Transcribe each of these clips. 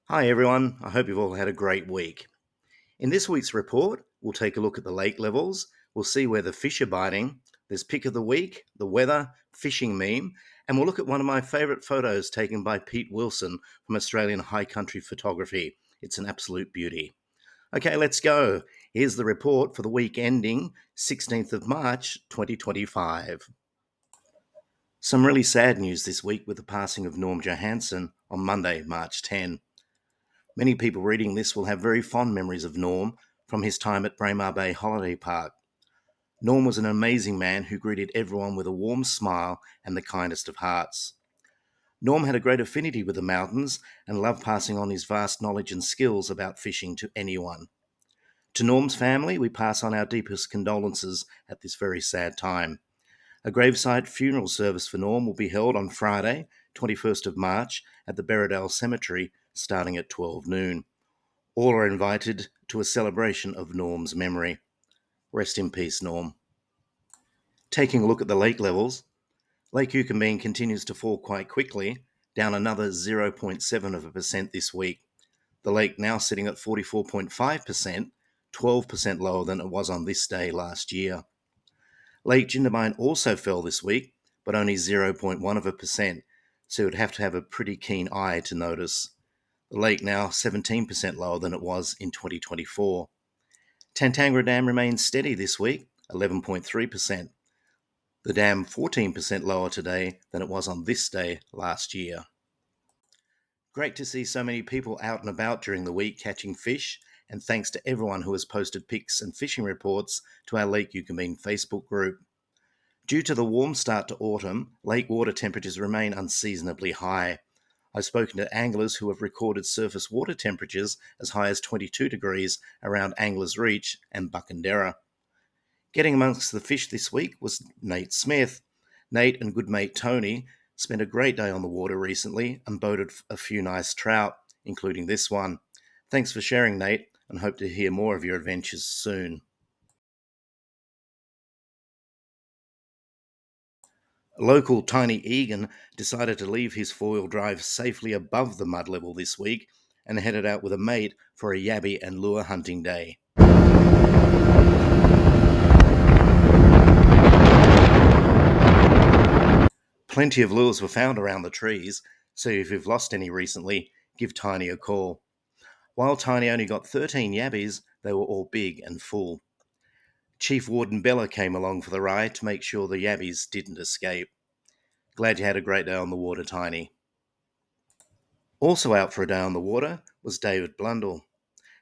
Hi everyone, I hope you've all had a great week. In this week's report, we'll take a look at the lake levels, we'll see where the fish are biting, there's pick of the week, the weather, fishing meme, and we'll look at one of my favourite photos taken by Pete Wilson from Australian High Country Photography. It's an absolute beauty. Okay, let's go. Here's the report for the week ending 16th of March 2025. Some really sad news this week with the passing of Norm Johansen on Monday, March 10. Many people reading this will have very fond memories of Norm from his time at Braemar Bay Holiday Park. Norm was an amazing man who greeted everyone with a warm smile and the kindest of hearts. Norm had a great affinity with the mountains and loved passing on his vast knowledge and skills about fishing to anyone. To Norm's family, we pass on our deepest condolences at this very sad time. A graveside funeral service for Norm will be held on Friday, 21st of March, at the Berriedale Cemetery, starting at 12 noon. All are invited to a celebration of Norm's memory. Rest in peace, Norm. Taking a look at the lake levels, Lake Eucumbene continues to fall quite quickly, down another 0.7% this week. The lake now sitting at 44.5%, 12% lower than it was on this day last year. Lake Jindabyne also fell this week, but only 0.1%, so you'd have to have a pretty keen eye to notice. The lake now 17% lower than it was in 2024. Tantangra Dam remains steady this week, 11.3%. The dam 14% lower today than it was on this day last year. Great to see so many people out and about during the week catching fish, and thanks to everyone who has posted pics and fishing reports to our Lake Eucumbene Facebook group. Due to the warm start to autumn, lake water temperatures remain unseasonably high. I've spoken to anglers who have recorded surface water temperatures as high as 22 degrees around Anglers Reach and Buckenderra. Getting amongst the fish this week was Nate Smith. Nate and good mate Tony spent a great day on the water recently and boated a few nice trout, including this one. Thanks for sharing, Nate, and hope to hear more of your adventures soon. Local Tiny Egan decided to leave his four-wheel drive safely above the mud level this week and headed out with a mate for a yabby and lure hunting day. Plenty of lures were found around the trees, so if you've lost any recently, give Tiny a call. While Tiny only got 13 yabbies, they were all big and full. Chief Warden Bella came along for the ride to make sure the yabbies didn't escape. Glad you had a great day on the water, Tiny. Also out for a day on the water was David Blundell.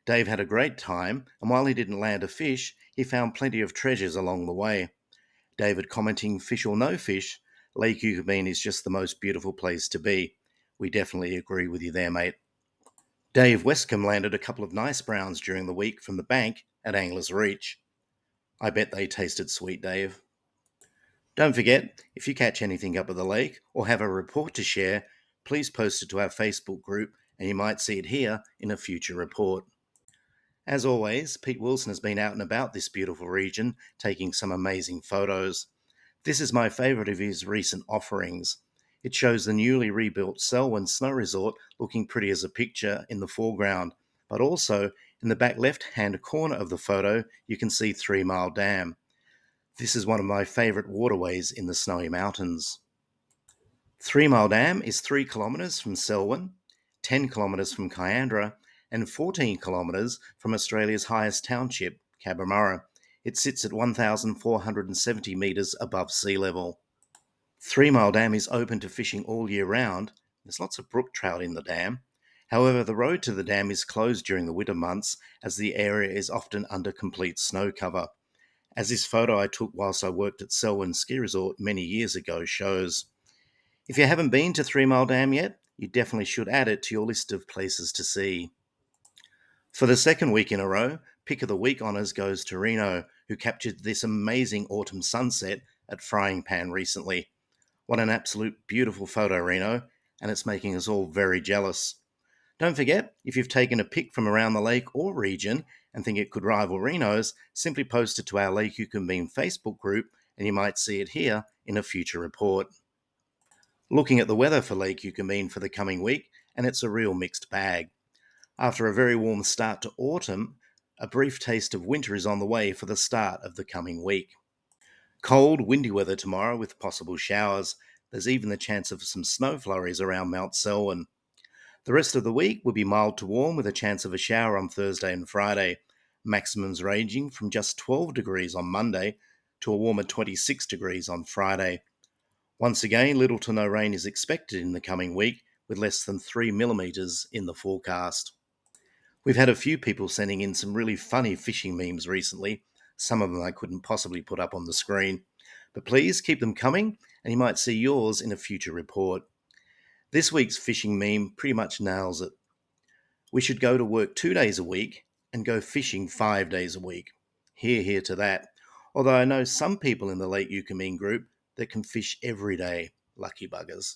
Dave had a great time, and while he didn't land a fish, he found plenty of treasures along the way. David commenting, fish or no fish, Lake Eucumbene is just the most beautiful place to be. We definitely agree with you there, mate. Dave Westcombe landed a couple of nice browns during the week from the bank at Anglers Reach. I bet they tasted sweet, Dave. Don't forget, if you catch anything up at the lake or have a report to share, please post it to our Facebook group and you might see it here in a future report. As always, Pete Wilson has been out and about this beautiful region, taking some amazing photos. This is my favourite of his recent offerings. It shows the newly rebuilt Selwyn Snow Resort looking pretty as a picture in the foreground, but also in the back left-hand corner of the photo you can see 3 Mile Dam. This is one of my favourite waterways in the Snowy Mountains. 3 Mile Dam is 3 kilometres from Selwyn, 10 kilometres from Kiandra, and 14 kilometres from Australia's highest township, Cabramatta. It sits at 1,470 metres above sea level. 3 Mile Dam is open to fishing all year round. There's lots of brook trout in the dam. However, the road to the dam is closed during the winter months as the area is often under complete snow cover, as this photo I took whilst I worked at Selwyn Ski Resort many years ago shows. If you haven't been to 3 Mile Dam yet, you definitely should add it to your list of places to see. For the second week in a row, Pick of the Week honours goes to Reno, who captured this amazing autumn sunset at Frying Pan recently. What an absolute beautiful photo, Reno, and it's making us all very jealous. Don't forget, if you've taken a pic from around the lake or region and think it could rival Reno's, simply post it to our Lake Eucumbene Facebook group and you might see it here in a future report. Looking at the weather for Lake Eucumbene for the coming week, and it's a real mixed bag. After a very warm start to autumn, a brief taste of winter is on the way for the start of the coming week. Cold, windy weather tomorrow with possible showers. There's even the chance of some snow flurries around Mount Selwyn. The rest of the week will be mild to warm with a chance of a shower on Thursday and Friday. Maximums ranging from just 12 degrees on Monday to a warmer 26 degrees on Friday. Once again, little to no rain is expected in the coming week with less than 3 millimetres in the forecast. We've had a few people sending in some really funny fishing memes recently. Some of them I couldn't possibly put up on the screen. But please keep them coming and you might see yours in a future report. This week's fishing meme pretty much nails it. We should go to work 2 days a week and go fishing 5 days a week. Hear to that. Although I know some people in the Lake Eucumbene group that can fish every day. Lucky buggers.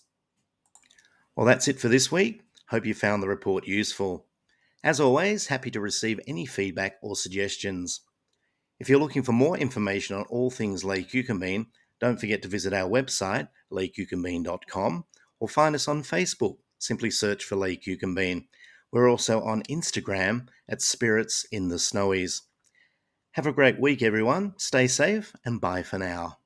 Well, that's it for this week. Hope you found the report useful. As always, happy to receive any feedback or suggestions. If you're looking for more information on all things Lake Eucumbene, don't forget to visit our website, lakeeucumbene.com, or find us on Facebook. Simply search for Lake Eucumbene. We're also on Instagram at Spirits in the Snowies. Have a great week, everyone. Stay safe and bye for now.